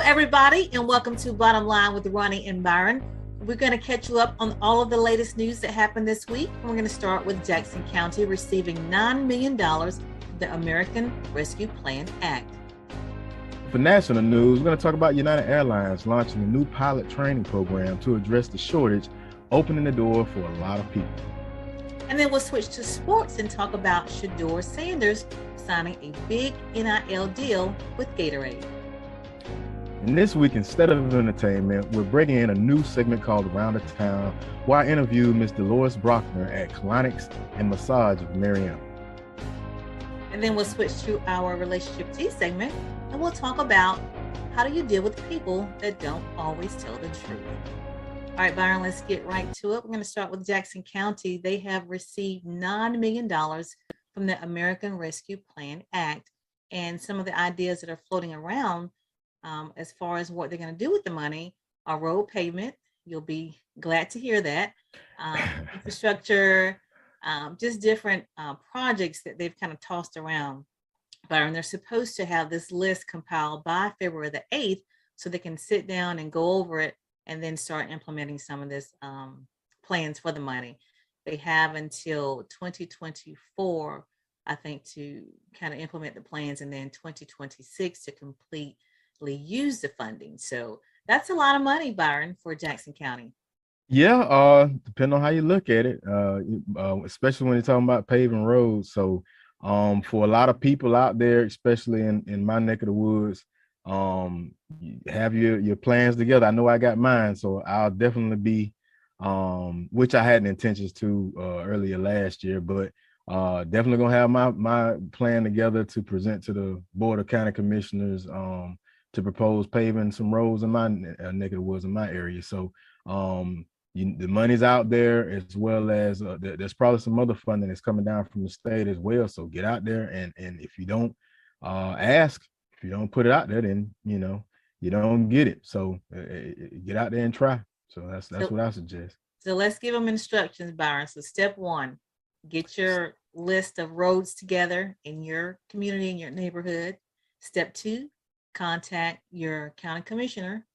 everybody, and welcome to Bottom Line with Ronnie and Byron. We're going to catch you up on all of the latest news that happened this week. We're going to start with Jackson County receiving $9 million from the American Rescue Plan Act. For national news, we're going to talk about United Airlines launching a new pilot training program to address the shortage, opening the door for a lot of people. And then we'll switch to sports and talk about Shedeur Sanders signing a big NIL deal with Gatorade. And this week, instead of entertainment, we're bringing in a new segment called Around the Town, where I interview Ms. Dolores Brockner at Colonics and Massage of Mariana. And then we'll switch to our relationship tea segment, and we'll talk about how do you deal with people that don't always tell the truth. All right, Byron, let's get right to it. We're going to start with Jackson County. They have received $9 million from the American Rescue Plan Act, and some of the ideas that are floating around as far as what they're going to do with the money are road pavement. You'll be glad to hear that. Infrastructure, just different projects that they've kind of tossed around. Byron, they're supposed to have this list compiled by February the 8th so they can sit down and go over it and then start implementing some of this plans for the money. They have until 2024, I think, to kind of implement the plans, and then 2026 to completely use the funding. So that's a lot of money, Byron, for Jackson County. Yeah, depending on how you look at it, especially when you're talking about paving roads. So for a lot of people out there, especially in my neck of the woods, you have your plans together. I know I got mine, so I'll definitely be, which I had intentions to earlier last year, but definitely gonna have my plan together to present to the Board of County Commissioners to propose paving some roads in my neck of the woods in my area. So the money's out there, as well as there's probably some other funding that's coming down from the state as well. So get out there, and if you don't ask, if you don't put it out there, then you don't get it. So get out there and try. So that's what I suggest. So let's give them instructions, Byron. So step one, get your list of roads together in your community, in your neighborhood. Step two, contact your county commissioner,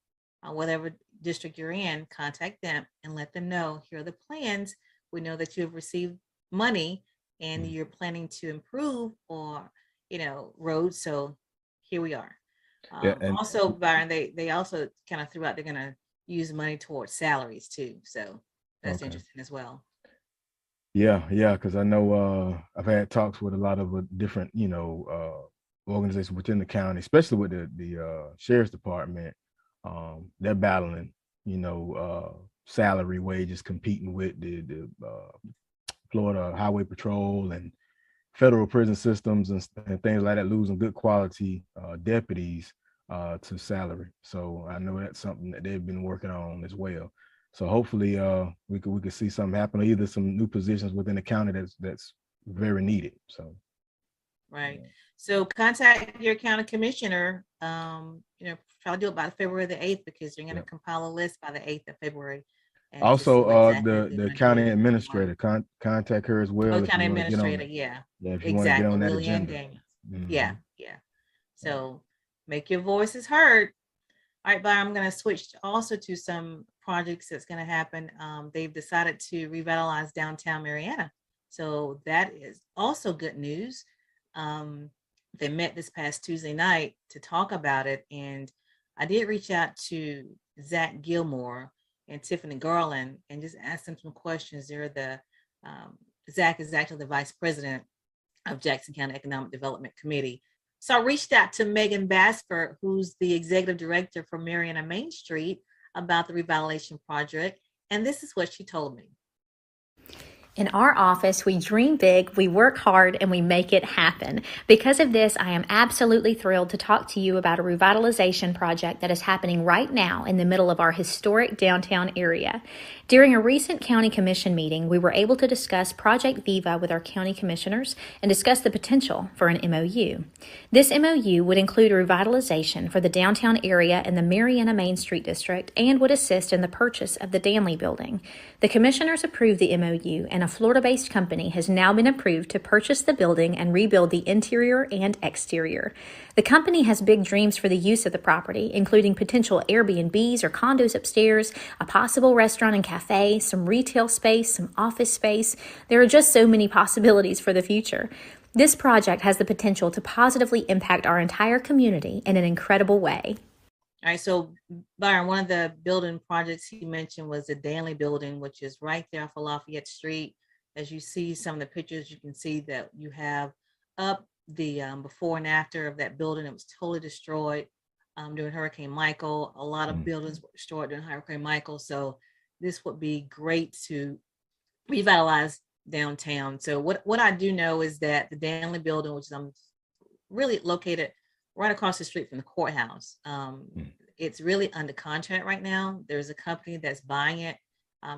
whatever district you're in, contact them and let them know, here are the plans. We know that you have received money and you're planning to improve or, roads. So here we are. Also, Byron, they also kind of threw out, they're going to use money towards salaries too. So that's interesting as well. Yeah. Because I know I've had talks with a lot of different, organizations within the county, especially with the sheriff's department. They're battling, salary wages, competing with the Florida Highway Patrol and federal prison systems and things like that, losing good quality deputies to salary. So I know that's something that they've been working on as well. So hopefully we could see something happen, or either some new positions within the county that's very needed. So right. So contact your county commissioner, probably do it by February the 8th, because you're going to compile a list by the 8th of February. Also, the county administrator, contact her as well. Oh, county administrator, yeah. If you want to get on that agenda. Yeah. So make your voices heard. All right, Byron, I'm going to switch also to some projects that's going to happen. They've decided to revitalize downtown Mariana. So that is also good news. They met this past Tuesday night to talk about it. And I did reach out to Zach Gilmore and Tiffany Garland and just ask them some questions. Zach is actually the vice president of Jackson County Economic Development Committee. So I reached out to Megan Basford, who's the executive director for Mariana Main Street, about the revitalization project. And this is what she told me. In our office, we dream big, we work hard, and we make it happen. Because of this, I am absolutely thrilled to talk to you about a revitalization project that is happening right now in the middle of our historic downtown area. During a recent county commission meeting, we were able to discuss Project Viva with our county commissioners and discuss the potential for an MOU. This MOU would include a revitalization for the downtown area in the Mariana Main Street District and would assist in the purchase of the Danley Building. The commissioners approved the MOU, and a Florida-based company has now been approved to purchase the building and rebuild the interior and exterior. The company has big dreams for the use of the property, including potential Airbnbs or condos upstairs, a possible restaurant and cafe, some retail space, some office space. There are just so many possibilities for the future. This project has the potential to positively impact our entire community in an incredible way. All right, so Byron, one of the building projects he mentioned was the Danley building, which is right there off of Lafayette Street. As you see some of the pictures, you can see that you have up the before and after of that building. It was totally destroyed during Hurricane Michael. A lot of buildings were destroyed during Hurricane Michael. So this would be great to revitalize downtown. So what I do know is that the Danley building, which is really located right across the street from the courthouse. It's really under contract right now. There's a company that's buying it,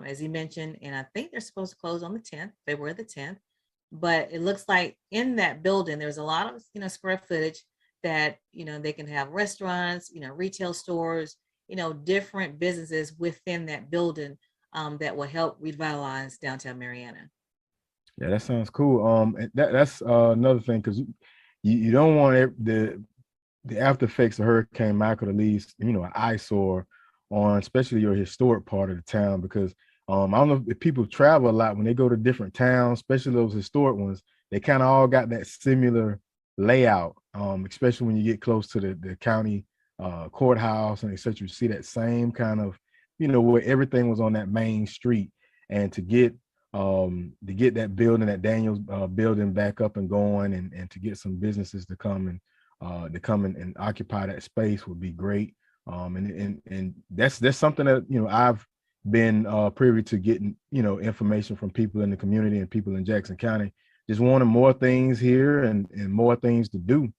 as he mentioned, and I think they're supposed to close on the 10th, February the 10th. But it looks like in that building, there's a lot of, square footage that, they can have restaurants, retail stores, different businesses within that building that will help revitalize downtown Marietta. Yeah, that sounds cool. And that's another thing, because you don't want the after effects of Hurricane Michael to leave, an eyesore on especially your historic part of the town, because I don't know if people travel a lot when they go to different towns, especially those historic ones, they kind of all got that similar layout, especially when you get close to the county courthouse and etc. You see that same kind of, where everything was on that main street. And to get that building, that Daniels building back up and going, and to get some businesses to come and occupy that space would be great. And that's something that I've been privy to getting information from people in the community and people in Jackson County, just wanting more things here and more things to do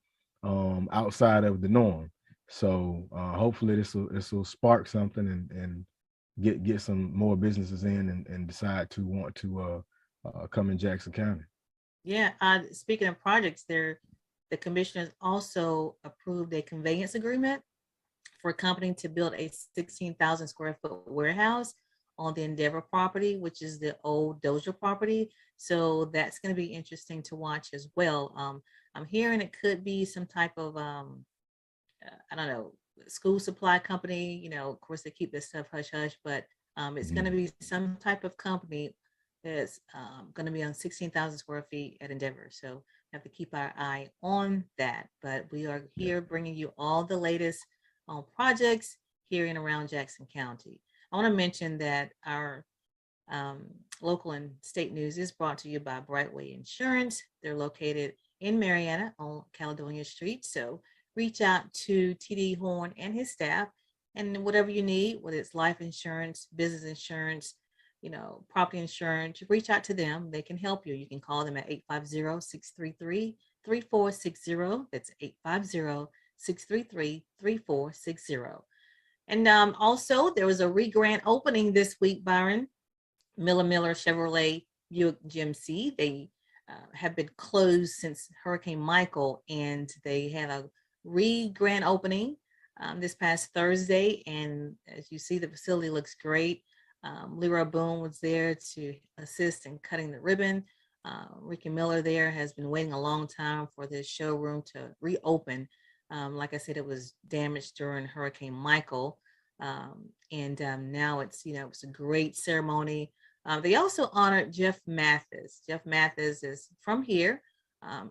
outside of the norm. So hopefully this will spark something and get some more businesses in and decide to want to come in Jackson County. Yeah, speaking of projects, the commissioners also approved a conveyance agreement for a company to build a 16,000 square foot warehouse on the Endeavor property, which is the old Dozier property. So that's going to be interesting to watch as well. I'm hearing it could be some type of, I don't know, school supply company. Of course, they keep this stuff hush hush, but it's going to be some type of company that's going to be on 16,000 square feet at Endeavor. So have to keep our eye on that. But we are here bringing you all the latest on projects here and around Jackson County. I want to mention that our local and state news is brought to you by Brightway Insurance. They're located in Marietta on Caledonia Street. So reach out to TD Horn and his staff, and whatever you need, whether it's life insurance, business insurance, property insurance, reach out to them. They can help you. You can call them at 850-633-3460. That's 850-633-3460. And also, there was a re-grant opening this week, Byron. Miller Chevrolet Buick GMC. They have been closed since Hurricane Michael, and they had a re-grant opening this past Thursday. And as you see, the facility looks great. Leroy Boone was there to assist in cutting the ribbon. Ricky Miller there has been waiting a long time for this showroom to reopen. Like I said, it was damaged during Hurricane Michael. And now it's a great ceremony. They also honored Jeff Mathis. Jeff Mathis is from here.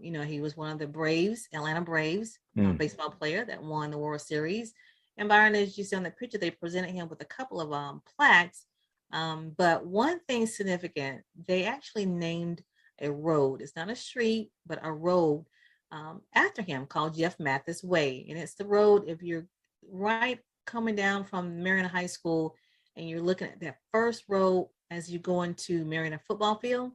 He was one of the Braves, Atlanta Braves baseball player that won the World Series. And Byron, as you see on the picture, they presented him with a couple of plaques. But one thing significant, they actually named a road. It's not a street, but a road after him called Jeff Mathis Way. And it's the road, if you're right coming down from Marietta High School and you're looking at that first road as you go into Marietta football field,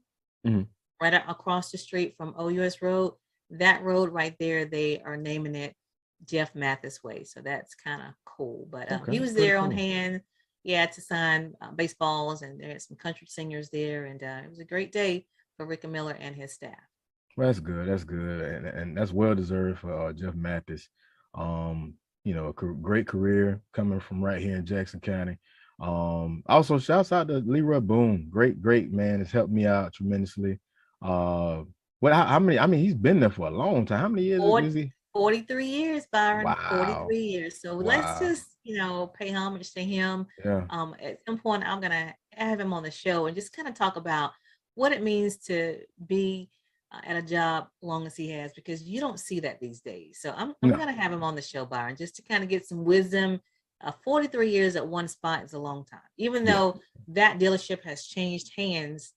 right across the street from OUS Road, that road right there, they are naming it Jeff Mathis Way. So that's kind of cool. But he was there on hand, to sign baseballs, and there's some country singers there. And it was a great day for Rick Miller and his staff. Well, that's good. That's good. And that's well deserved for Jeff Mathis. A great career coming from right here in Jackson County. Also shouts out to Leroy Boone. Great man. Has helped me out tremendously. How many? I mean, he's been there for a long time. How many years is he? 43 years, Byron. Wow. 43 years. So let's Wow. just, pay homage to him. Yeah. At some point, I'm gonna have him on the show and just kind of talk about what it means to be at a job long as he has, because you don't see that these days. So I'm No. gonna have him on the show, Byron, just to kind of get some wisdom. 43 years at one spot is a long time, even Yeah. though that dealership has changed hands,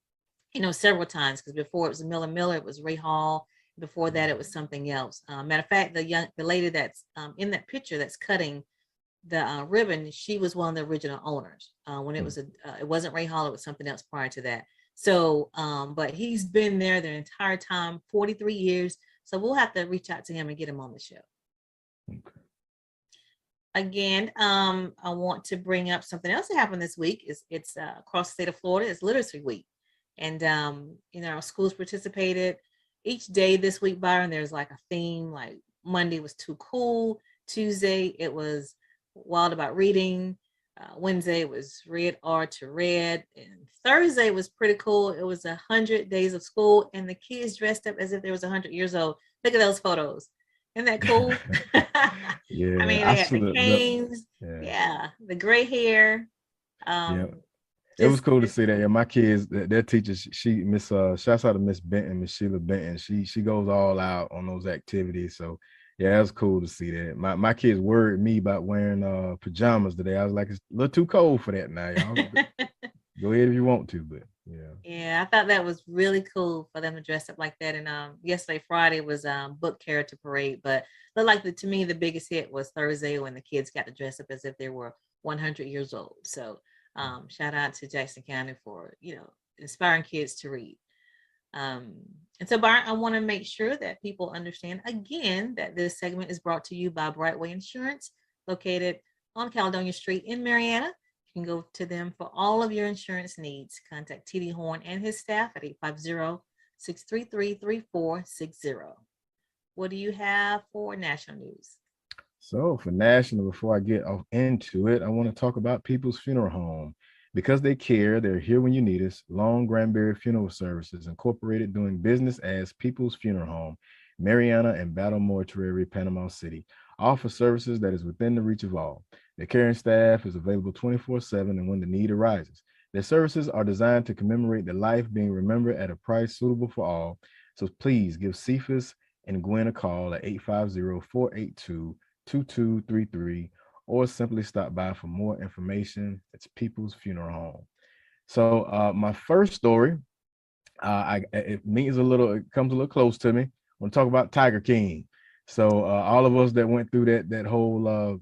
several times, because before it was Miller Miller, it was Ray Hall. Before that, it was something else. Matter of fact, the lady that's in that picture that's cutting the ribbon, she was one of the original owners. When it wasn't Ray Hall, it was something else prior to that. So, but he's been there the entire time, 43 years. So we'll have to reach out to him and get him on the show. Okay. Again, I want to bring up something else that happened this week. It's across the state of Florida. It's Literacy Week, and our schools participated. Each day this week, Byron, there's like a theme. Like Monday was Too Cool. Tuesday it was Wild About Reading. Wednesday was Read R to Read, and Thursday was pretty cool. It was 100 days of school, and the kids dressed up as if they was 100 years old. Look at those photos. Isn't that cool? Yeah. I mean, they had the canes, the gray hair. Yeah. It was cool to see that. Yeah, my kids, their teachers, shouts out to Miss Benton, Miss Sheila Benton. She goes all out on those activities. So yeah, it was cool to see that. My kids worried me about wearing pajamas today. I was like, it's a little too cold for that now, y'all. Go ahead if you want to, but yeah. Yeah, I thought that was really cool for them to dress up like that. And yesterday, Friday, was book character parade, but looked like to me the biggest hit was Thursday when the kids got to dress up as if they were 100 years old. So shout out to Jackson County for inspiring kids to read. And so, Byron, I want to make sure that people understand again that this segment is brought to you by Brightway Insurance, located on Caledonia Street in Marietta. You can go to them for all of your insurance needs. Contact TD Horn and his staff at 850-633-3460. What do you have for national news? So for national, before I get off into it, I want to talk about People's Funeral Home. Because they care, they're here when you need us. Long Granbury Funeral Services, Incorporated, doing business as People's Funeral Home, Mariana and Battle Mortuary, Panama City. Offer services that is within the reach of all. Their caring staff is available 24/7 and when the need arises. Their services are designed to commemorate the life being remembered at a price suitable for all. So please give Cephas and Gwen a call at 850-482-2233 or simply stop by for more information. It's People's Funeral Home. So my first story, it comes a little close to me. I want to talk about Tiger King. So all of us that went through that whole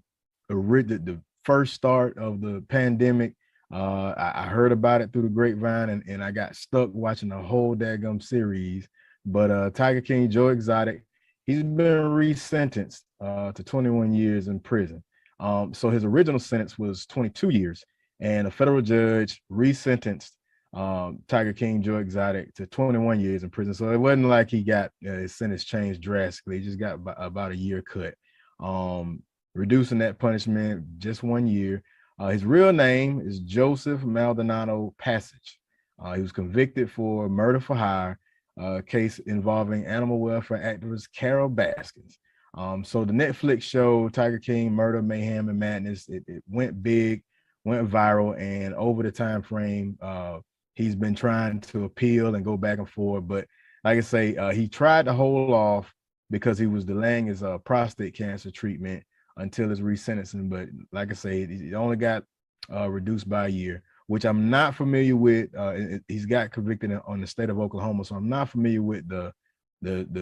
the first start of the pandemic, I heard about it through the grapevine, and I got stuck watching the whole daggum series. But Tiger King, Joe Exotic, he's been resentenced to 21 years in prison. So his original sentence was 22 years, and a federal judge resentenced Tiger King, Joe Exotic, to 21 years in prison. So it wasn't like he got his sentence changed drastically. He just got about a year cut, reducing that punishment just 1 year. His real name is Joseph Maldonado Passage. He was convicted for murder for hire, case involving animal welfare activist Carol Baskins. So the Netflix show Tiger King, Murder, Mayhem, and Madness, it went big, went viral, and over the time frame, he's been trying to appeal and go back and forth. But like I say, he tried to hold off because he was delaying his prostate cancer treatment until his resentencing. But like I say, he only got reduced by a year, which I'm not familiar with. He's got convicted on the state of Oklahoma, so I'm not familiar with the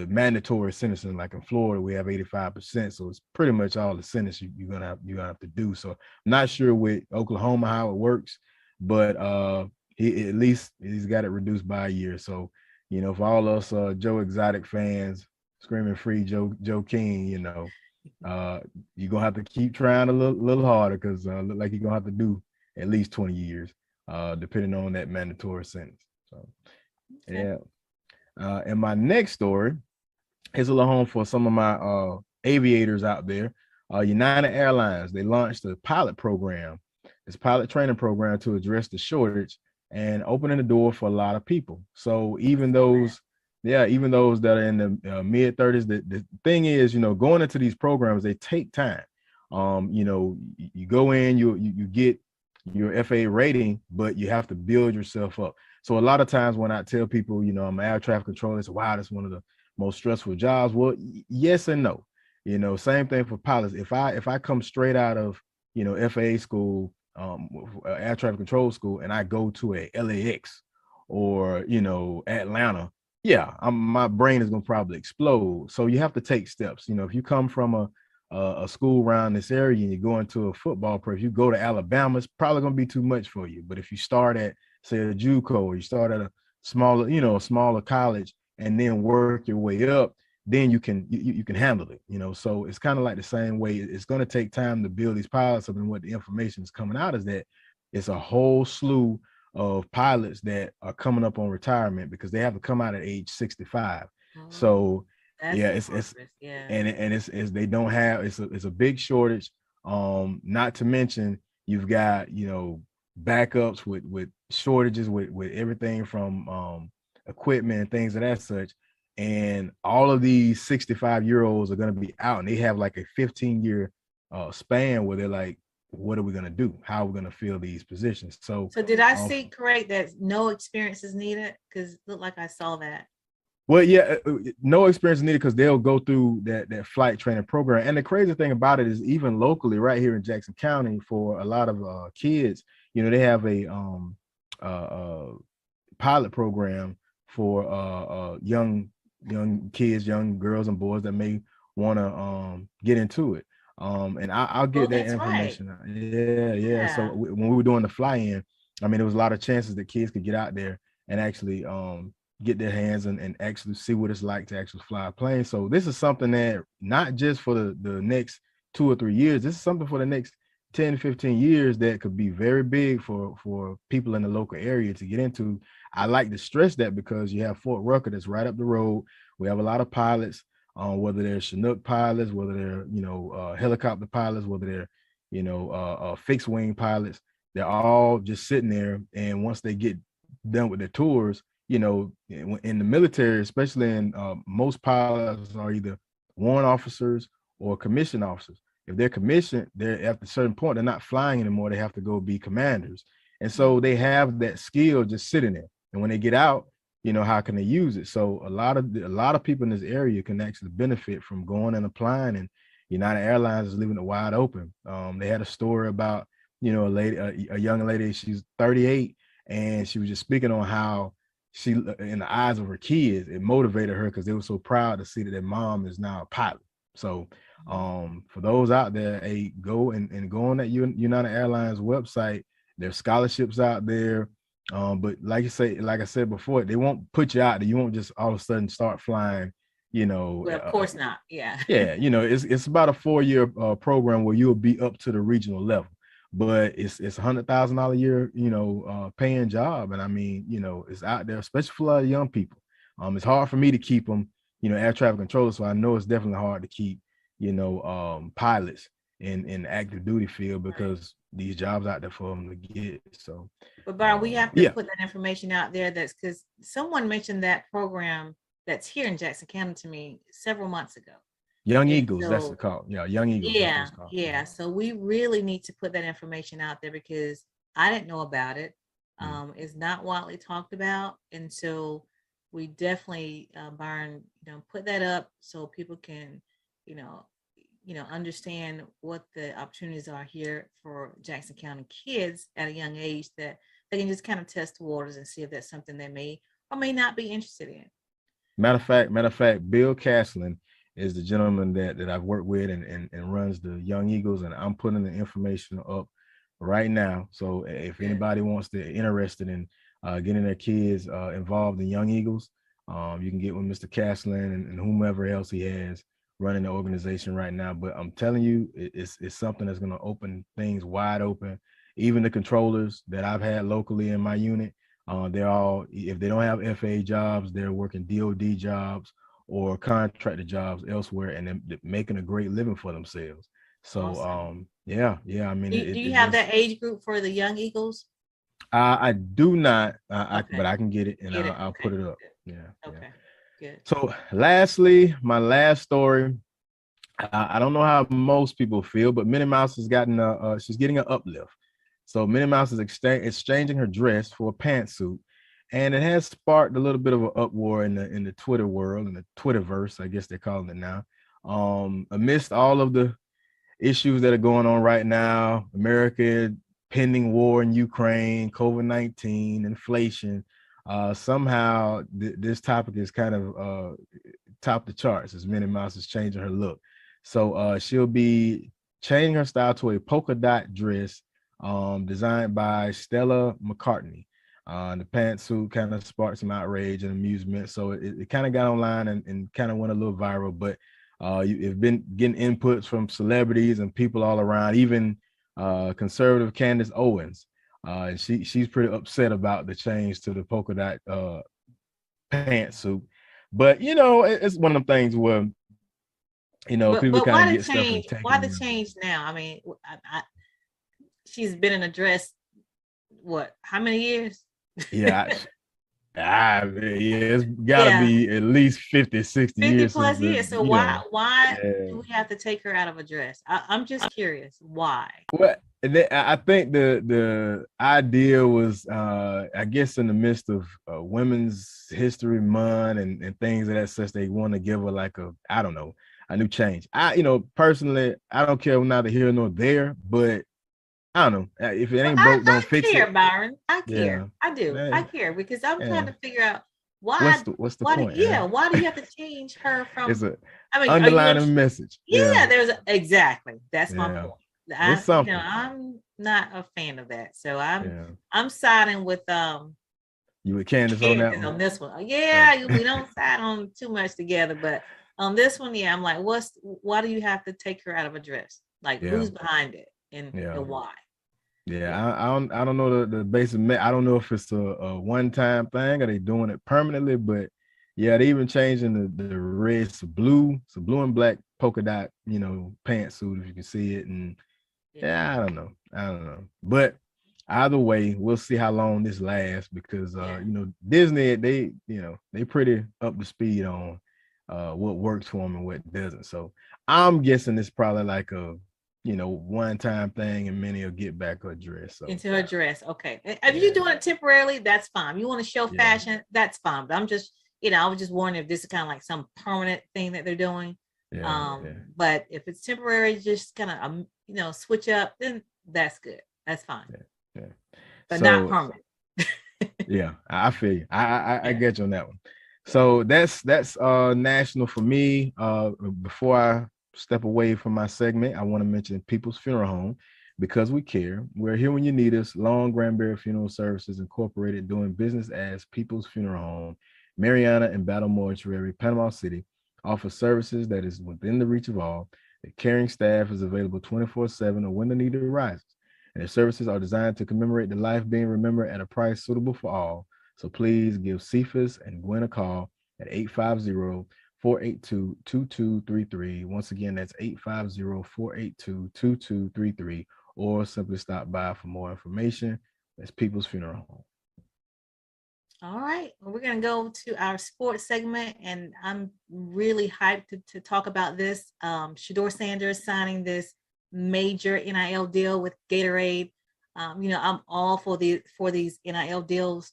mandatory sentencing. Like in Florida, we have 85%, so it's pretty much all the sentence you're gonna have to do. So I'm not sure with Oklahoma how it works, but he at least he's got it reduced by a year. So for all us Joe Exotic fans screaming free Joe King, you're gonna have to keep trying a little harder, because look like you're gonna have to do at least 20 years, depending on that mandatory sentence. So yeah. And my next story is a little home for some of my aviators out there. United Airlines, they launched a pilot program this pilot training program to address the shortage and opening the door for a lot of people. So even those, even those that are in the mid 30s, the thing is, going into these programs, they take time. You go in, you get your FAA rating, but you have to build yourself up. So a lot of times when I tell people, I'm an air traffic controller, it's wow, that's one of the most stressful jobs. Well, yes and no. Same thing for pilots. If I come straight out of FAA school, air traffic control school, and I go to a LAX or Atlanta, my brain is gonna probably explode. So you have to take steps. If you come from a school around this area and you go into a football program, if you go to Alabama, it's probably gonna be too much for you. But if you start at, say, a JUCO, or you start at a smaller college and then work your way up, then you can handle it. So it's kind of like the same way. It's going to take time to build these pilots up, and what the information is coming out is that it's a whole slew of pilots that are coming up on retirement because they have to come out at age 65. So it's and it's they don't have, it's a big shortage. Not to mention you've got backups with shortages with everything from equipment and things of that such. And all of these 65-year-olds are going to be out, and they have like a 15-year span where they're like, what are we going to do? How are we going to fill these positions? So did I see correct that no experience is needed? Because it looked like I saw that. Well, no experience needed because they'll go through that flight training program. And the crazy thing about it is, even locally, right here in Jackson County, for a lot of kids, they have a pilot program for young kids, young girls and boys that may want to get into it. And I'll get that information. Right. Yeah. So when we were doing the fly-in, I mean, there was a lot of chances that kids could get out there and actually get their hands and actually see what it's like to actually fly a plane. So this is something that not just for the next 2 or 3 years, this is something for the next 10, 15 years that could be very big for people in the local area to get into. I like to stress that because you have Fort Rucker that's right up the road. We have a lot of pilots, whether they're Chinook pilots, whether they're, helicopter pilots, whether they're, fixed wing pilots. They're all just sitting there. And once they get done with their tours, in the military, especially in most pilots are either warrant officers or commissioned officers. If they're commissioned, they're at a certain point, they're not flying anymore. They have to go be commanders. And so they have that skill just sitting there. And when they get out, how can they use it? So a lot of people in this area can actually benefit from going and applying, and United Airlines is leaving it wide open. They had a story about, a young lady, she's 38, and she was just speaking on how she, in the eyes of her kids, it motivated her because they were so proud to see that their mom is now a pilot. So for those out there, hey, go and go on that United Airlines website. There's scholarships out there. But like I said before, they won't put you out there. You won't just all of a sudden start flying, Well, of course not. Yeah. Yeah. It's about a 4-year program where you'll be up to the regional level, but it's $100,000 a year, paying job. And I mean, it's out there, especially for a lot of young people. It's hard for me to keep them, air traffic controllers. So I know it's definitely hard to keep, pilots in the active duty field because these jobs out there for them to get. So, but Byron, we have to put that information out there. That's because someone mentioned that program that's here in Jackson County to me several months ago. Young Eagles, that's the call. Yeah, Young Eagles. Yeah. So we really need to put that information out there because I didn't know about it. It's not widely talked about, and so we definitely, Byron, put that up so people can, understand what the opportunities are here for Jackson County kids at a young age, that they can just kind of test the waters and see if that's something they may or may not be interested in. Matter of fact, Bill Castlin is the gentleman that I've worked with and runs the Young Eagles, and I'm putting the information up right now. So if anybody wants to interested in getting their kids involved in Young Eagles, you can get with Mr. Castlin and whomever else he has running the organization right now. But I'm telling you, it's something that's going to open things wide open. Even the controllers that I've had locally in my unit, they're all, if they don't have FAA jobs, they're working DOD jobs or contracted jobs elsewhere, and they're making a great living for themselves. So, awesome. Yeah. I mean, Do you have that age group for the young Eagles? I do not, but Okay. I can get it and Get it. I'll put Okay. it up. Good. Yeah. Okay. Good. So lastly, my last story. I don't know how most people feel, but Minnie Mouse has gotten she's getting an uplift. So Minnie Mouse is exchanging her dress for a pantsuit, and it has sparked a little bit of an uproar in the Twitter world, in the Twitterverse, I guess they're calling it now. Amidst all of the issues that are going on right now, America, pending war in Ukraine, COVID-19, inflation, somehow this topic is kind of top the charts as Minnie Mouse is changing her look. So she'll be changing her style to a polka dot dress designed by Stella McCartney. The pantsuit kind of sparked some outrage and amusement. So it kind of got online and kind of went a little viral, but you've been getting inputs from celebrities and people all around, even conservative Candace Owens. And she's pretty upset about the change to the polka dot pantsuit. But it's one of them things where people But kind why of the get stuff and change? take Why it. the change now? I mean, she's been in a dress. What? How many years? Yeah. It's got to be at least 50, 60 50 years since plus years. So why yeah. do we have to take her out of a dress? I'm just curious. Why? Well, I think the idea was, I guess, in the midst of Women's History Month and things of that such, they want to give her like I don't know, a new change. Personally, I don't care neither here nor there, but I don't know. If it ain't broke, don't fix it. I care, Byron. I care. Yeah. I do. Man. I care because I'm trying to figure out why. What's the point? Why do you have to change her from? It's a underlining message. Yeah, exactly. That's my point. It's something. I'm not a fan of that, so I'm siding with you with Candace on that one? On this one. Yeah, we don't side on too much together, but on this one, I'm like, why do you have to take her out of a dress? Like, who's behind it and why? Yeah, I don't know the basic. I don't know if it's a one-time thing or they doing it permanently, but yeah, they even changing the red to blue, and black polka dot, pantsuit if you can see it, and I don't know, but either way, we'll see how long this lasts because Disney they pretty up to speed on what works for them and what doesn't. So I'm guessing it's probably like a one-time thing, and many will get back her dress. So into her dress. Okay. If you're doing it temporarily, that's fine. You want to show fashion, that's fine. But I'm just, I was just wondering if this is kind of like some permanent thing that they're doing. But if it's temporary, just kind of, switch up, then that's good. That's fine. Yeah. But not permanent. Yeah, I feel you. I get you on that one. So that's national for me. Before I step away from my segment, I want to mention People's Funeral Home. Because we care, we're here when you need us. Long Granbury Funeral Services Incorporated, doing business as People's Funeral Home, Mariana and Battle Mortuary, Panama City, offers services that is within the reach of all. The caring staff is available 24/7 or when the need arises. And their services are designed to commemorate the life being remembered at a price suitable for all. So please give Cephas and Gwen a call at 850-482-2233. Once again, that's 850-482-2233, or simply stop by for more information. That's People's Funeral Home. All right. Well, we're going to go to our sports segment, and I'm really hyped to talk about this. Shedeur Sanders signing this major NIL deal with Gatorade. I'm all for these NIL deals.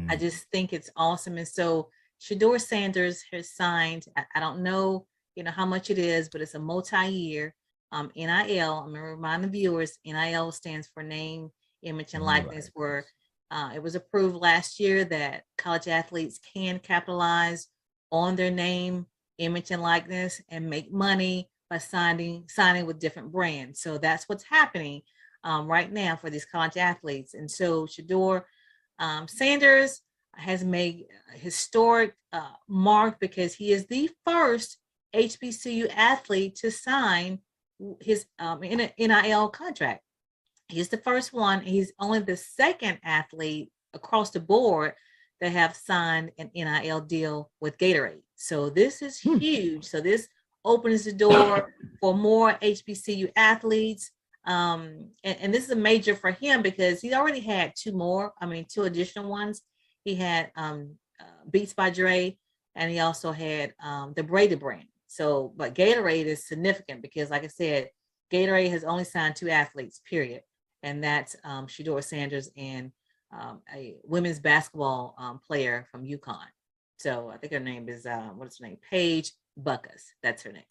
I just think it's awesome. And so Shedeur Sanders has signed, I don't know, how much it is, but it's a multi-year NIL. I'm going to remind the viewers, NIL stands for name, image, and likeness, where it was approved last year that college athletes can capitalize on their name, image, and likeness and make money by signing with different brands. So that's what's happening right now for these college athletes. And so Shedeur Sanders has made a historic mark because he is the first HBCU athlete to sign his NIL contract. He's the first one. He's only the second athlete across the board that have signed an NIL deal with Gatorade. So this is huge. So this opens the door for more HBCU athletes. And this is a major for him because he already had two additional ones. He had Beats by Dre, and he also had the Braided brand. So, but Gatorade is significant because, like I said, Gatorade has only signed 2 athletes, period. And that's Shedeur Sanders and a women's basketball player from UConn. So I think her name is, what's her name? Paige Buckus. That's her name.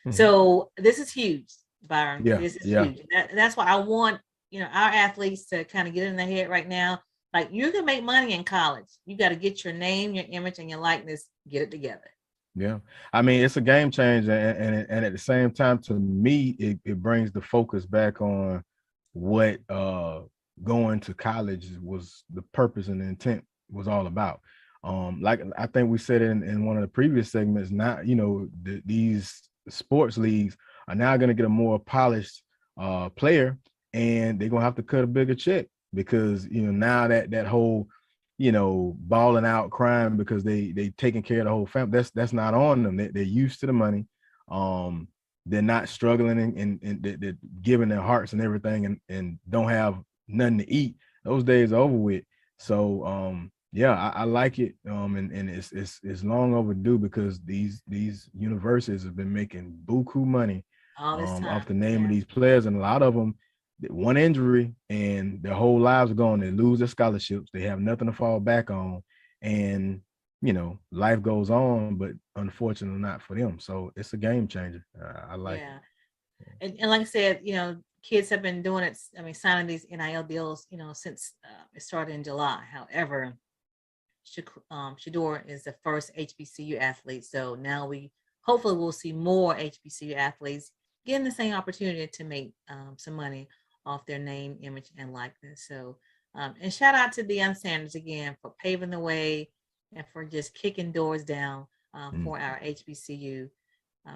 Mm-hmm. So this is huge, Byron. Yeah, this is huge. That's why I want, our athletes to kind of get in their head right now. Like, you can make money in college. You got to get your name, your image, and your likeness, get it together. Yeah. I mean, it's a game changer. And at the same time, to me, it brings the focus back on what going to college was, the purpose and the intent was all about. Like I think we said in one of the previous segments, now, these sports leagues are now going to get a more polished player, and they're going to have to cut a bigger check because, now that whole, balling out, crying because they taking care of the whole family, that's not on them. They're used to the money. They're not struggling and they're giving their hearts and everything and don't have nothing to eat. Those days are over with. So I like it. And it's long overdue because these universities have been making buku money off the name of these players, and a lot of them, one injury and their whole lives are gone. They lose their scholarships. They have nothing to fall back on, and life goes on, but unfortunately not for them. So it's a game changer. I like it. And like I said, kids have been doing it. I mean, signing these NIL deals, since it started in July. However, Shedeur is the first HBCU athlete. So now hopefully we'll see more HBCU athletes getting the same opportunity to make some money off their name, image, and likeness. So, and shout out to Deion Sanders again for paving the way and for just kicking doors down for our HBCU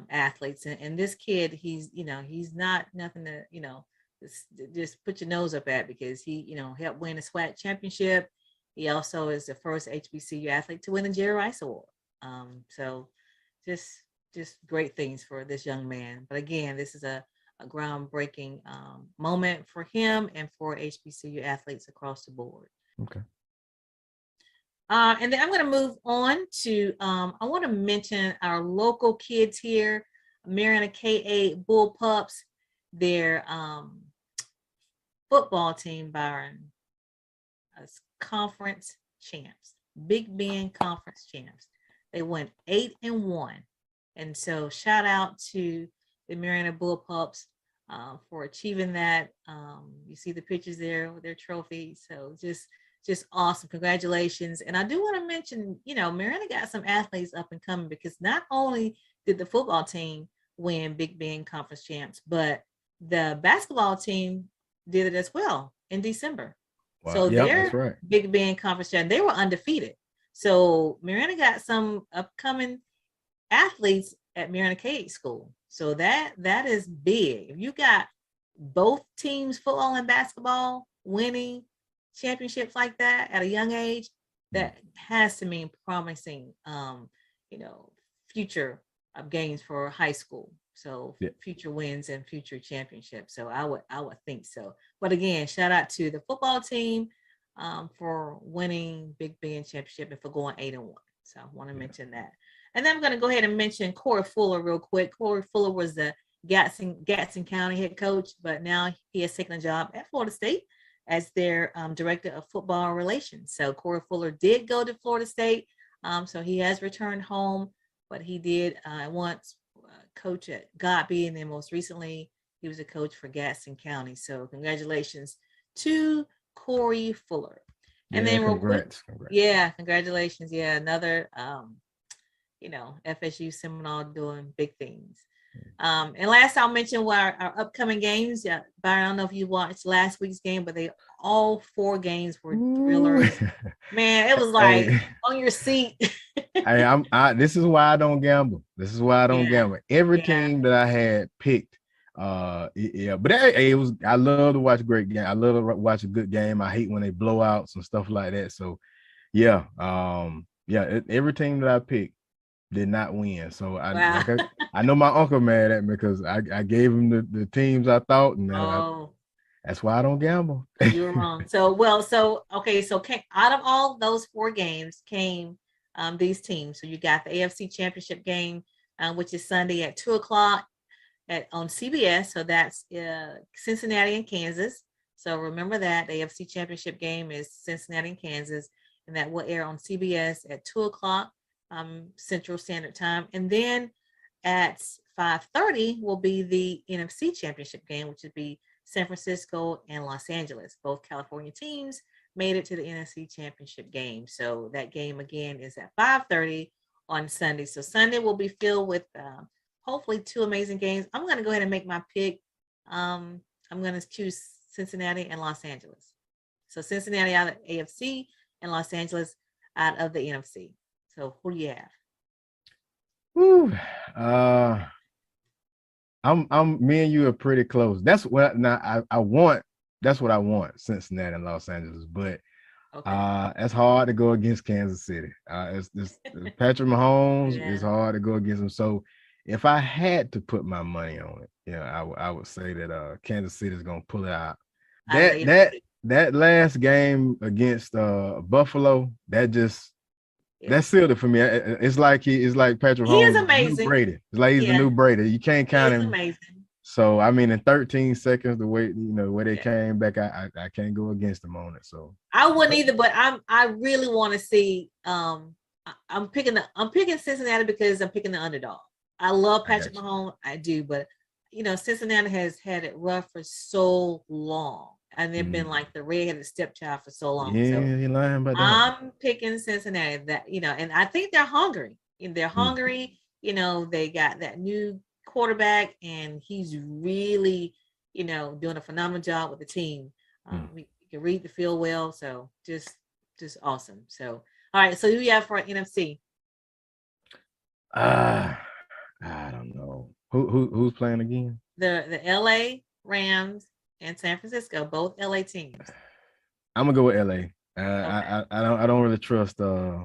athletes. And this kid, he's not nothing to, just put your nose up at, because he, helped win the SWAC championship. He also is the first HBCU athlete to win the Jerry Rice Award. So just great things for this young man. But again, this is a groundbreaking moment for him and for HBCU athletes across the board. Okay. And then I'm going to move on to, I want to mention our local kids here, Mariana K8 Bull Pups, their football team, Byron, as conference champs, Big Bend conference champs. They went 8-1. And so shout out to the Mariana Bull Pups for achieving that. You see the pictures there with their trophy. So just awesome. Congratulations. And I do want to mention, Mariana got some athletes up and coming, because not only did the football team win Big Bend conference champs, but the basketball team did it as well in December. Wow. So they're right. Big Bend conference champs. They were undefeated. So Mariana got some upcoming athletes at Mariana K School. So that is big. If you got both teams, football and basketball, winning championships like that at a young age, that has to mean promising, future of games for high school. So future wins and future championships. So I would think so. But again, shout out to the football team for winning Big Bend championship and for going 8-1. So I want to mention that. And then I'm going to go ahead and mention Corey Fuller real quick. Corey Fuller was the Gadsden County head coach, but now he has taken a job at Florida State as their director of football relations. So Corey Fuller did go to Florida State. So he has returned home, but he did once coach at Godby, and then most recently he was a coach for Gadsden County. So congratulations to Corey Fuller. And then real quick, congratulations. Yeah, another FSU Seminole doing big things. And last I'll mention our upcoming games. Yeah, Byron, I don't know if you watched last week's game, but all 4 games were thrillers. Man, it was like on your seat. This is why I don't gamble. Gamble. Every team that I had picked, but it was. I love to watch a great game. I love to watch a good game. I hate when they blowouts and stuff like that. So, every team that I picked did not win. So I know my uncle mad at me because I gave him the teams I thought, and that's why I don't gamble. You were wrong. Okay, so out of all those 4 games came these teams. So you got the AFC Championship game, which is Sunday at 2:00 on CBS. So that's Cincinnati and Kansas. So remember that the AFC Championship game is Cincinnati and Kansas, and that will air on CBS at 2:00 Central Standard Time. And then at 5:30 will be the NFC Championship game, which would be San Francisco and Los Angeles. Both California teams made it to the NFC Championship game. So that game again is at 5:30 on Sunday. So Sunday will be filled with hopefully 2 amazing games. I'm going to go ahead and make my pick. I'm going to choose Cincinnati and Los Angeles. So Cincinnati out of AFC and Los Angeles out of the NFC. So who do you have? Woo. Me and you are pretty close. That's what I want. That's what I want, Cincinnati and Los Angeles. But it's hard to go against Kansas City. It's Patrick Mahomes. Yeah. It's hard to go against him. So if I had to put my money on it, I would say that Kansas City is gonna pull it out. That last game against Buffalo, that sealed it for me. It's like Patrick Mahomes. He is amazing. New Brady. It's like he's the new Brady. You can't count him. Amazing. So I mean, in 13 seconds, the way they came back, I can't go against them on it. So I wouldn't either, but I really want to see. I'm picking Cincinnati because I'm picking the underdog. I love Patrick Mahomes. I do, but Cincinnati has had it rough for so long. And they've been like the redheaded stepchild for so long. Yeah, you're lying about that. I'm picking Cincinnati. And I think they're hungry. They're hungry. They got that new quarterback, and he's really, doing a phenomenal job with the team. He can read the field well, so just awesome. So, all right. So who you have for NFC? I don't know. Who's playing again? The LA Rams and San Francisco, both LA teams. I'm gonna go with LA. I don't really trust Jimmy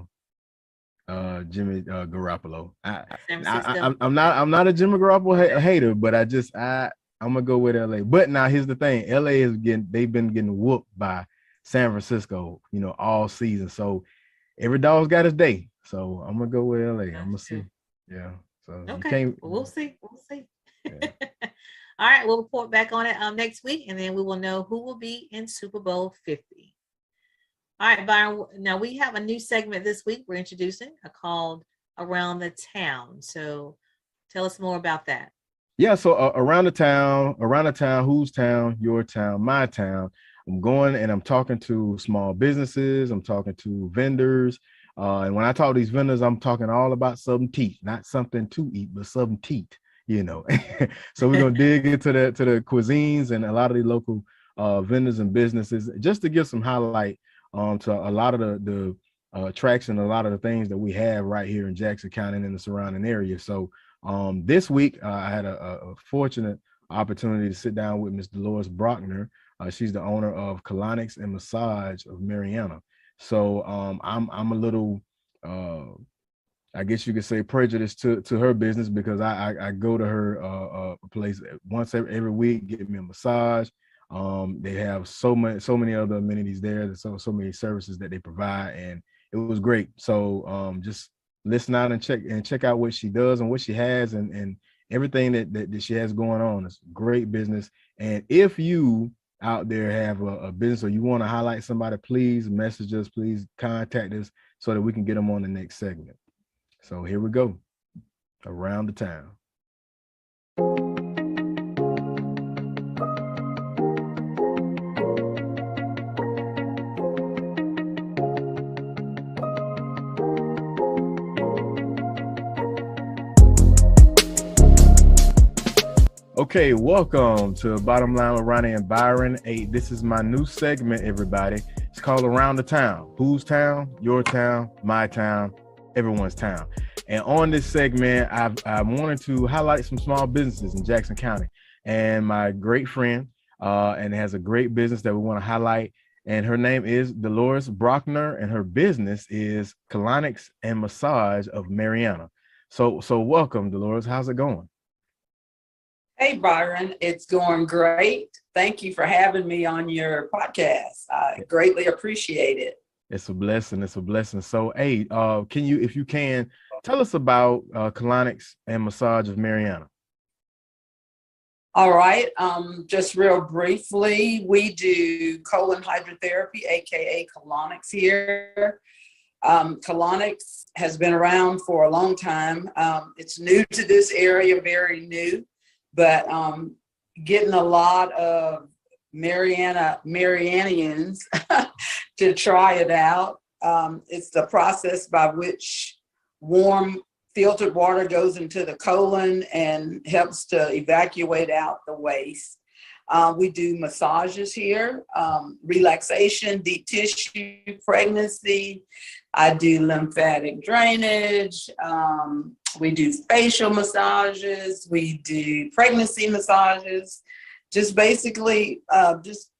Garoppolo. I'm not a Jimmy Garoppolo hater, but I'm gonna go with LA. But now here's the thing: LA they've been getting whooped by San Francisco, all season. So every dog's got his day. So I'm gonna go with LA. I'm gonna see. Yeah. So okay, we'll see. Yeah. All right, we'll report back on it next week, and then we will know who will be in Super Bowl 50. All right, Byron. Now we have a new segment this week we're introducing called Around the Town. So tell us more about that. Yeah, so around the town, whose town, your town, my town. I'm going and I'm talking to small businesses. I'm talking to vendors. And when I talk to these vendors, I'm talking all about something teeth, not something to eat, but something teeth. So we're gonna dig into the cuisines and a lot of the local vendors and businesses, just to give some highlight to a lot of the attraction, a lot of the things that we have right here in Jackson County and in the surrounding area. So this week I had a fortunate opportunity to sit down with Ms. Dolores Brockner. She's the owner of Colonics and Massage of Mariana. So I'm a little I guess you could say prejudiced to her business, because I go to her place once every week, get me a massage. They have so many other amenities there. There's so many services that they provide, and it was great. So just listen out and check out what she does and what she has and everything that she has going on. It's great business. And if you out there have a business or you want to highlight somebody, please message us, please contact us so that we can get them on the next segment. So here we go, around the town. Okay, welcome to Bottom Line with Ronnie and Byron. This is my new segment, everybody. It's called Around the Town. Whose town? Your town, my town, everyone's town. And on this segment, I wanted to highlight some small businesses in Jackson County. And my great friend, and has a great business that we want to highlight. And her name is Dolores Brockner, and her business is Colonics and Massage of Mariana. So welcome, Dolores. How's it going? Hey, Byron, it's going great. Thank you for having me on your podcast. I greatly appreciate it. It's a blessing. It's a blessing. So, hey, can you, if you can, tell us about colonics and massage of Mariana? All right. Just real briefly, we do colon hydrotherapy, aka colonics here. Colonics has been around for a long time. It's new to this area, very new, but getting a lot of Marianians to try it out. It's the process by which warm filtered water goes into the colon and helps to evacuate out the waste. We do massages here, relaxation, deep tissue, pregnancy. I do lymphatic drainage. We do facial massages. We do pregnancy massages. Just basically, just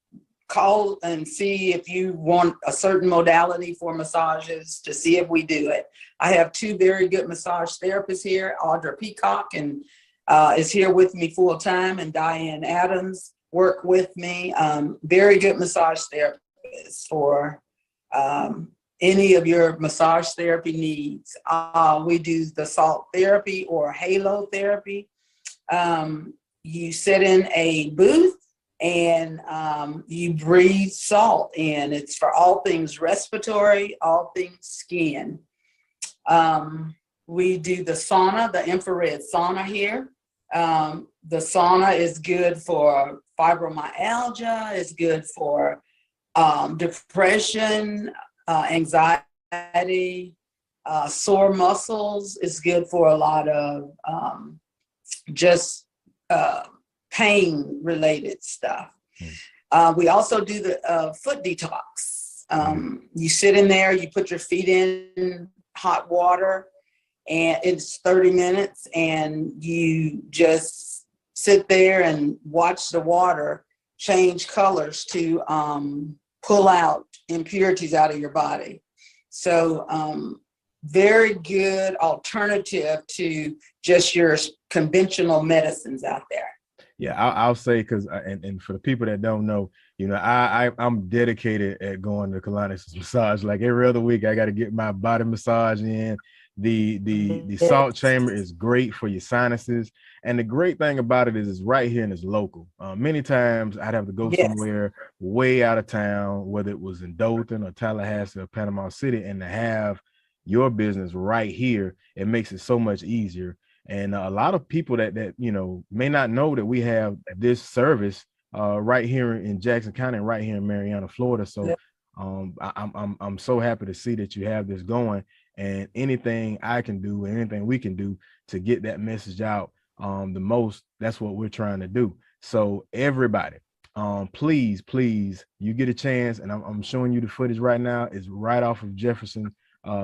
call and see if you want a certain modality for massages to see if we do it. I have two very good massage therapists here. Audra Peacock and is here with me full time, and Diane Adams work with me. Very good massage therapists for any of your massage therapy needs. We do the salt therapy or halo therapy. You sit in a booth and you breathe salt in. It's for all things respiratory, all things skin. We do the sauna, the infrared sauna here. The sauna is good for fibromyalgia, it's good for depression, anxiety, sore muscles. It's good for a lot of just pain related stuff. We also do the foot detox. You sit in there, you put your feet in hot water, and it's 30 minutes, and you just sit there and watch the water change colors to pull out impurities out of your body. So very good alternative to just your conventional medicines out there. Yeah, I'll say, because and for the people that don't know, you know, I'm dedicated at going to colonics massage. Like every other week, I got to get my body massage in. The salt chamber is great for your sinuses, and the great thing about it is it's right here and it's local. Many times I'd have to go somewhere way out of town, whether it was in Dothan or Tallahassee or Panama City, and to have your business right here, it makes it so much easier. And a lot of people that you know may not know that we have this service right here in Jackson County and right here in Mariana, Florida. So I'm so happy to see that you have this going, and anything I can do and anything we can do to get that message out the most, that's what we're trying to do. So everybody, please, you get a chance, and I'm showing you the footage right now. It's right off of Jefferson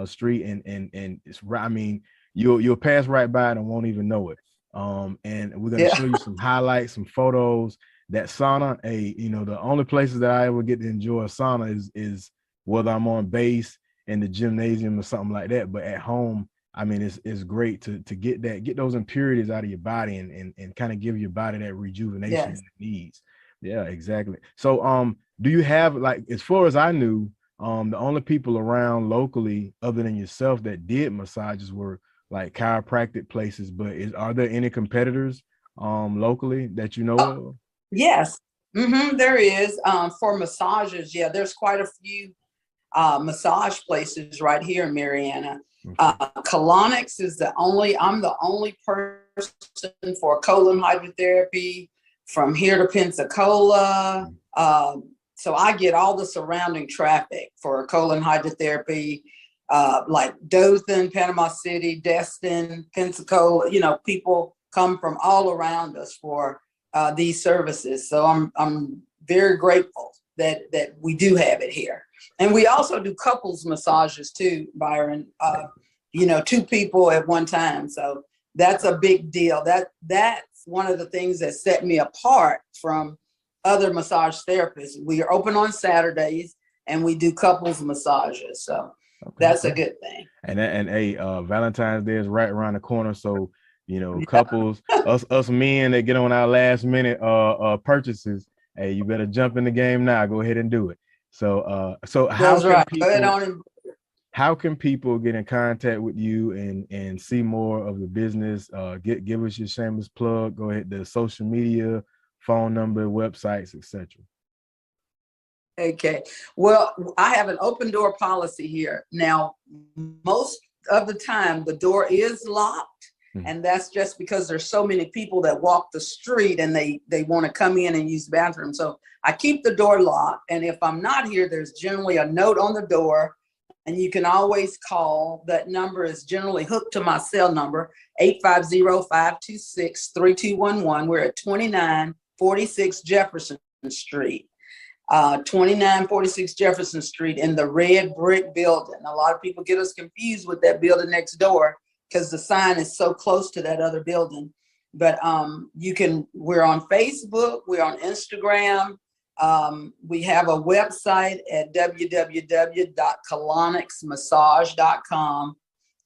Street, and it's right. I mean, you'll pass right by it and won't even know it. And we're gonna show you some highlights, some photos. That sauna, you know, the only places that I ever get to enjoy a sauna is whether I'm on base in the gymnasium or something like that. But at home, I mean, it's great to get those impurities out of your body and kind of give your body that rejuvenation it needs. Yeah, exactly. So do you have, like, as far as I knew, the only people around locally other than yourself that did massages were like chiropractic places, but are there any competitors locally that you know of? Yes, there is. For massages, there's quite a few massage places right here in Mariana. Colonics is I'm the only person for colon hydrotherapy from here to Pensacola. So I get all the surrounding traffic for colon hydrotherapy, like Dothan, Panama City, Destin, Pensacola. You know, people come from all around us for these services. So I'm very grateful that we do have it here. And we also do couples massages too, Byron, you know, two people at one time. So that's a big deal. That's one of the things that set me apart from other massage therapists. We are open on Saturdays and we do couples massages. So Okay, that's a cool. good thing. And hey, Valentine's Day is right around the corner. So, you know, couples, us men that get on our last minute purchases, hey, you better jump in the game now. Go ahead and do it. So That's right. Go ahead on and how can people get in contact with you and see more of the business? Give us your shameless plug. Go ahead, the social media, phone number, websites, etc. okay. Well, I have an open door policy here. Now, most of the time the door is locked, and that's just because there's so many people that walk the street and they want to come in and use the bathroom. So I keep the door locked, and if I'm not here, there's generally a note on the door, and you can always call. That number is generally hooked to my cell number, 850-526-3211. We're at 2946 Jefferson Street. 2946 Jefferson Street in the red brick building. A lot of people get us confused with that building next door because the sign is so close to that other building. But we're on Facebook, we're on Instagram. We have a website at www.colonicsmassage.com.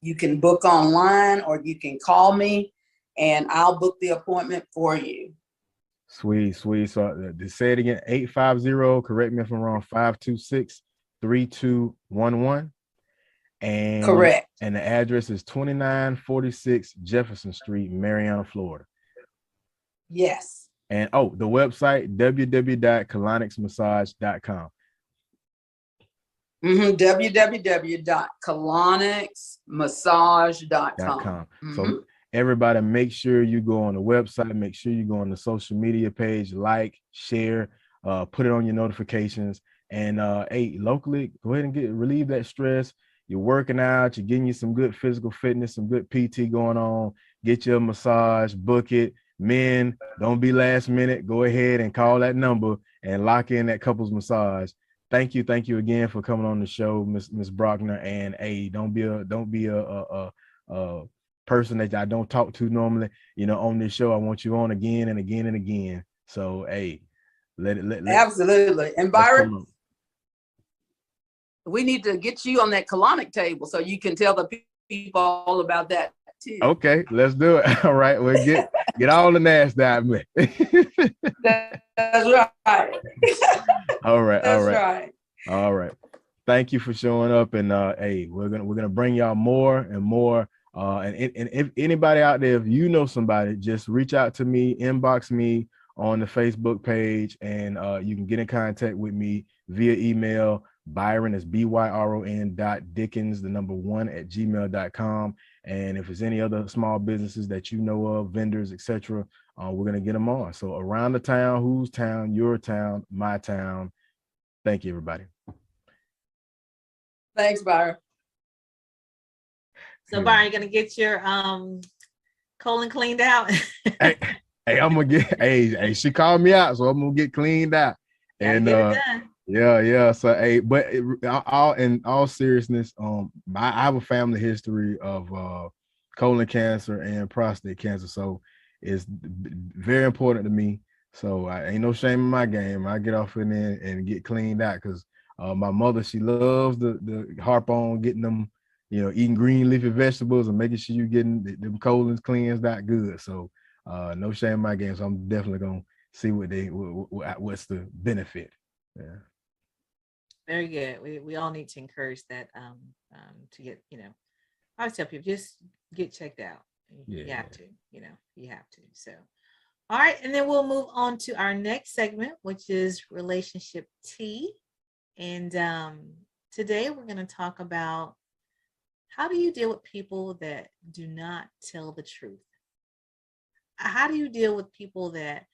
You can book online or you can call me and I'll book the appointment for you. Sweet. So to say it again, 850, correct me if I'm wrong, 526-3211. And correct. And the address is 2946 Jefferson Street, Mariana, Florida. Yes. And the website, www.colonicsmassage.com. www.colonicsmassage.com. So everybody, make sure you go on the website, make sure you go on the social media page, like, share, put it on your notifications. And hey, locally, go ahead and relieve that stress. You're working out, you're getting you some good physical fitness, some good PT going on. Get your massage, book it. Men, don't be last minute. Go ahead and call that number and lock in that couples massage. Thank you again for coming on the show, Miss Brockner. And hey, don't be a person that I don't talk to normally. You know, on this show, I want you on again and again and again. So hey, let absolutely. And Byron, we need to get you on that colonic table so you can tell the people all about that too. Okay, let's do it. All right, we'll get all the NASDAQ. That's right. All right. That's right. All right. Thank you for showing up. And hey, we're gonna bring y'all more and more. And if anybody out there, if you know somebody, just reach out to me, inbox me on the Facebook page, and you can get in contact with me via email. Byron is byron.dickens1@gmail.com. And if there's any other small businesses that you know of, vendors, etc., we're gonna get them on. So around the town, whose town, your town, my town. Thank you, everybody. Thanks, Byron. So Byron, you're gonna get your colon cleaned out. hey, I'm gonna get. Hey, she called me out, so I'm gonna get cleaned out. And get it done. Yeah. So hey, but in all seriousness, I have a family history of colon cancer and prostate cancer, so it's very important to me. So I ain't no shame in my game. I get off in there and get cleaned out because my mother, she loves the harp on getting them, you know, eating green leafy vegetables and making sure you getting them colons cleansed out good. So no shame in my game. So I'm definitely gonna see what's the benefit. Yeah. Very good. We all need to encourage that to get, I always tell people just get checked out. You have to, you have to. So, all right. And then we'll move on to our next segment, which is relationship tea. And today we're going to talk about how do you deal with people that do not tell the truth? How do you deal with people that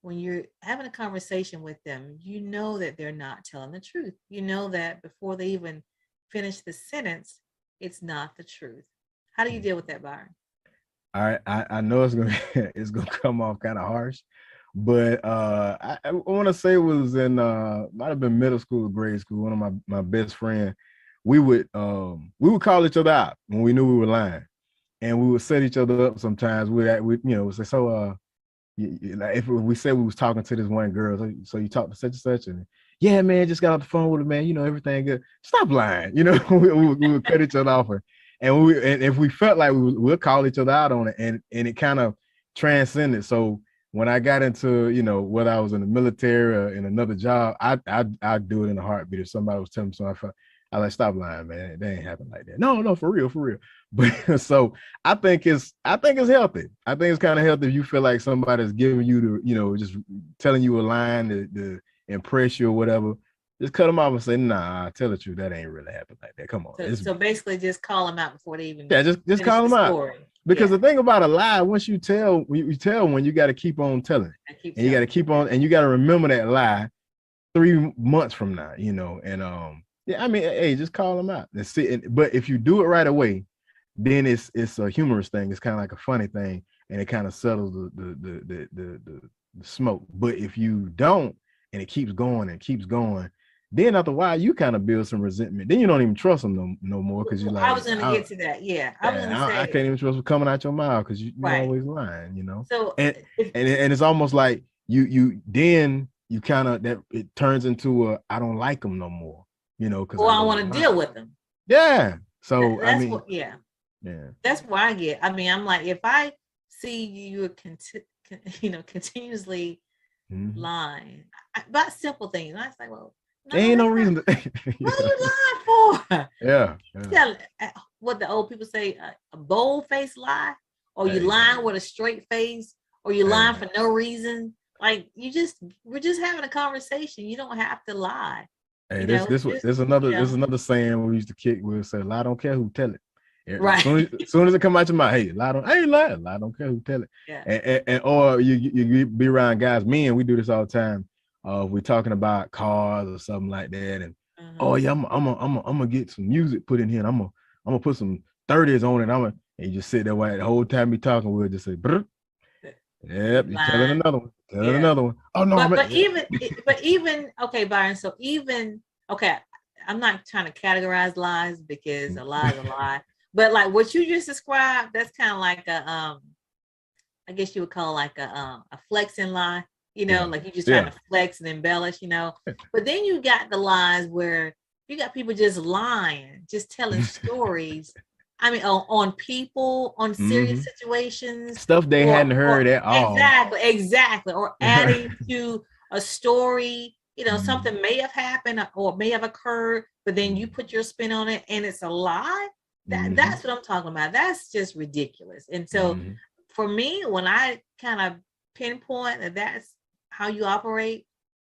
when you're having a conversation with them, you know that they're not telling the truth. You know that before they even finish the sentence, it's not the truth. How do you deal with that, Byron? All right, I know it's gonna come off kind of harsh, but I want to say it was in might have been middle school or grade school. One of my best friend, we would call each other out when we knew we were lying, and we would set each other up. Sometimes we say, so like if we said we was talking to this one girl, so you talked to such and such, and yeah, man, just got off the phone with her, man. You know, everything good. Stop lying. You know, we would cut each other off, and if we felt like we'll call each other out on it, and it kind of transcended. So when I got into, you know, whether I was in the military or in another job, I'd do it in a heartbeat. If somebody was telling me something, I like, stop lying, man. They ain't happen like that. No, for real. But so I think it's healthy. I think it's kind of healthy if you feel like somebody's giving you the, you know, just telling you a line to impress you or whatever. Just cut them off and say, nah, tell the truth. That ain't really happened like that. Come on. So basically just call them out before they even just call them out. Because the thing about a lie, once you tell when you got to keep on telling it. And you got to keep on, and you got to remember that lie 3 months from now, you know, and yeah, I mean, hey, just call them out and see. But if you do it right away, then it's a humorous thing. It's kind of like a funny thing, and it kind of settles the smoke. But if you don't, and it keeps going and keeps going, then after a while you kind of build some resentment. Then you don't even trust them no more because you're like, I was going to get to that. Yeah, I was going to say, I can't even trust what's coming out your mouth because you're always lying, you know. So and it's almost like you kind of, that it turns into a, I don't like them no more. You know, because I want to deal with them. Yeah. So that's I mean, yeah. That's where I get. I mean, I'm like, if I see you continuously lying about simple things, I say, well, there ain't no reason to. What are you lying for? Yeah. What the old people say, a bold-faced lie, or you lying with a straight face, or you lying for no reason. Like we're just having a conversation. You don't have to lie. Hey, there's another saying we used to kick. We'll say, "Lie, don't care who tell it." Right. As soon as it come out your mouth, hey, lie, I ain't lying. Lie, don't care who tell it. Yeah. And or you be around guys. Men, we do this all the time. We're talking about cars or something like that, and oh yeah, I'm gonna get some music put in here, and I'm gonna put some 30s on it. And you just sit there while the whole time we talking, we'll just say, brr. Yep, you're telling another one. Another one. Oh no, but even okay, Byron. So I'm not trying to categorize lies because a lie is a lie. But like what you just described, that's kind of like a I guess you would call like a flexing lie. You know, like you just trying to flex and embellish. You know, but then you got the lies where you got people just lying, just telling stories. I mean, on people, on serious situations, stuff they hadn't heard at all. Exactly. Or adding to a story, you know, something may have happened or may have occurred, but then you put your spin on it and it's a lie. That's what I'm talking about. That's just ridiculous. And so for me, when I kind of pinpoint that that's how you operate,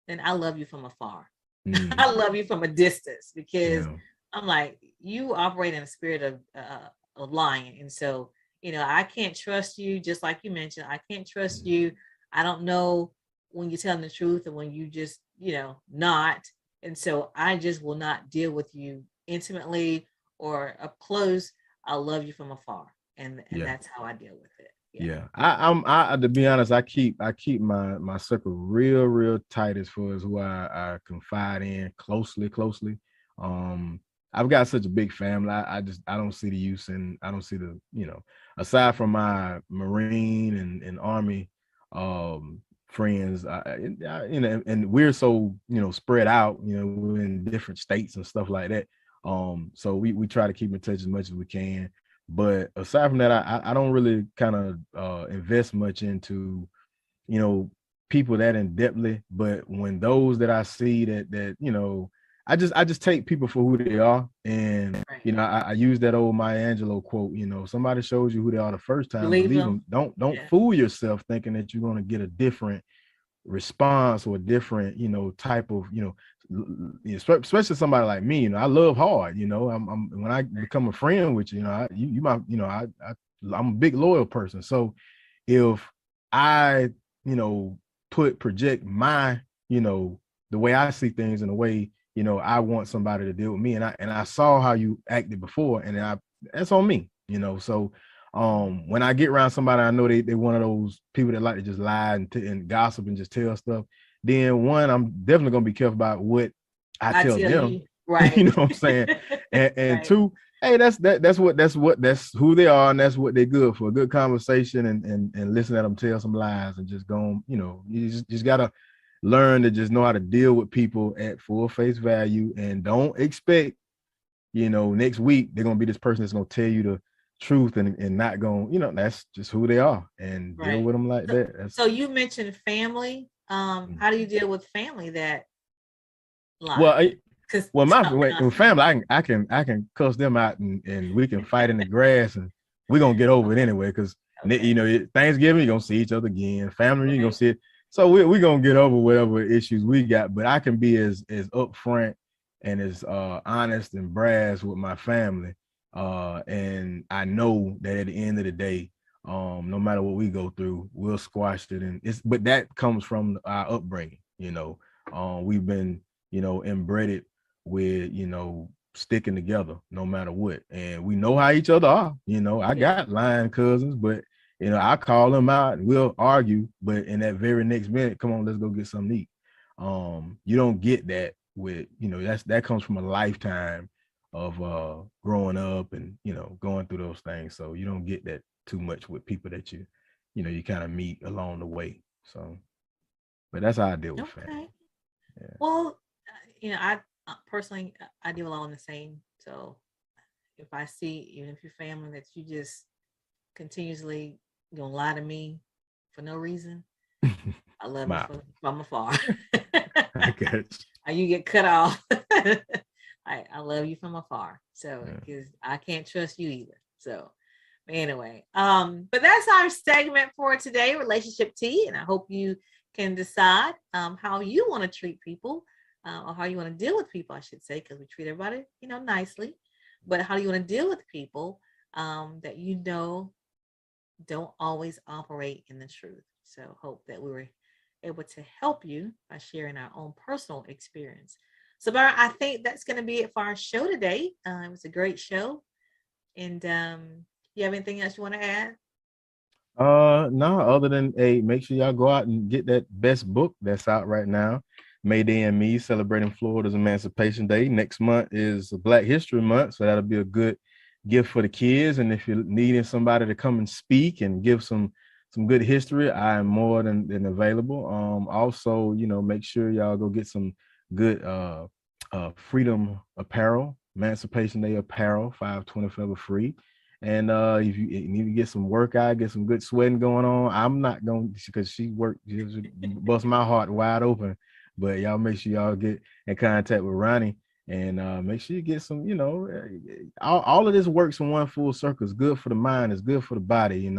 then I love you from afar. I love you from a distance because I'm like, you operate in a spirit of lying. And so, you know, I can't trust you, just like you mentioned. I can't trust you. I don't know when you're telling the truth and when you just, you know, not. And so I just will not deal with you intimately or up close. I love you from afar. And that's how I deal with it. Yeah. I to be honest, I keep my circle real tight as far as who I confide in closely. I've got such a big family. I don't see the use, and I don't see the, you know, aside from my Marine and Army friends, you know, and we're so, you know, spread out, you know, we're in different states and stuff like that. So we try to keep in touch as much as we can. But aside from that, I don't really kind of invest much into, you know, people that in depthly. But when those that I see that you know, I just take people for who they are. And you know, I use that old Maya Angelou quote, you know, somebody shows you who they are the first time, believe them. Don't fool yourself thinking that you're going to get a different response or a different, you know, type of, you know, especially somebody like me. You know, I love hard. You know, I'm when I become a friend with you, you know, you might, you know, I'm a big loyal person. So if I, you know, project my, you know, the way I see things in the way, you know, I want somebody to deal with me, and I saw how you acted before, and that's on me, you know. So when I get around somebody, I know they one of those people that like to just lie and gossip and just tell stuff. Then one, I'm definitely gonna be careful about what I tell them. Right. You know what I'm saying? And Right. two, hey, that's who they are, and that's what they're good for. A good conversation and listen to them tell some lies and just go, you just gotta learn to just know how to deal with people at full face value, and don't expect, next week they're gonna be this person that's gonna tell you the truth and not going, that's just who they are, and deal Right. with them like that. So you mentioned family. How do you deal with family that lie? My family, I can cuss them out and we can fight in the grass and we're gonna get over it anyway. Because Thanksgiving, you're gonna see each other again. Family, you're gonna see it. So we're gonna get over whatever issues we got. But I can be as upfront and as honest and brass with my family. And I know that at the end of the day, no matter what we go through, we'll squash it. But that comes from our upbringing. We've been, inbred with, sticking together no matter what. And we know how each other are. I got lying cousins, but I call them out and we'll argue, but in that very next minute, come on, let's go get something to eat. You don't get that with, that comes from a lifetime of growing up and going through those things. So you don't get that too much with people that you kind of meet along the way. So, but that's how I deal with family. Yeah. Well, I personally, I deal along the same. So if I see, even if your family that you just continuously gonna lie to me for no reason, I love you from afar. I guess. You get cut off. I love you from afar. So because I can't trust you either. So anyway, but that's our segment for today, relationship tea, and I hope you can decide how you want to treat people, or how you want to deal with people, I should say, because we treat everybody, nicely. But how do you want to deal with people that don't always operate in the truth? So hope that we were able to help you by sharing our own personal experience. So, Byron, I think that's going to be it for our show today. It was a great show. And you have anything else you want to add? No, other than make sure y'all go out and get that best book that's out right now, Mayday and Me, Celebrating Florida's Emancipation Day. Next month is Black History Month, so that'll be a good gift for the kids. And if you're needing somebody to come and speak and give some good history, I am more than available. Also, make sure y'all go get some good freedom apparel, Emancipation Day apparel, $5.20 for free. And if you need to get some workout, get some good sweating going on, I'm not going to, because she bust my heart wide open. But y'all make sure y'all get in contact with Ronnie and make sure you get some, all of this works in one full circle. It's good for the mind. It's good for the body.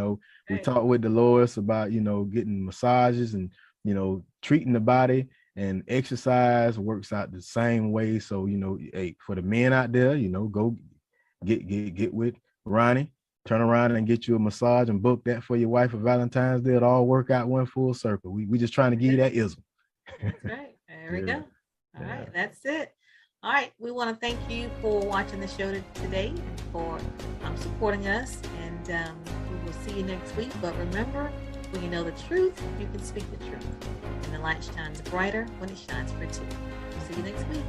We talked with Dolores about, getting massages and, treating the body, and exercise works out the same way. So, for the men out there, go get with Ronnie, turn around and get you a massage and book that for your wife for Valentine's Day. It all work out one full circle. We just trying to give you that ism. That's right. There we go. All right. That's it. All right. We want to thank you for watching the show today and for supporting us. And we will see you next week. But remember, when you know the truth, you can speak the truth. And the light shines brighter when it shines for two. We'll see you next week.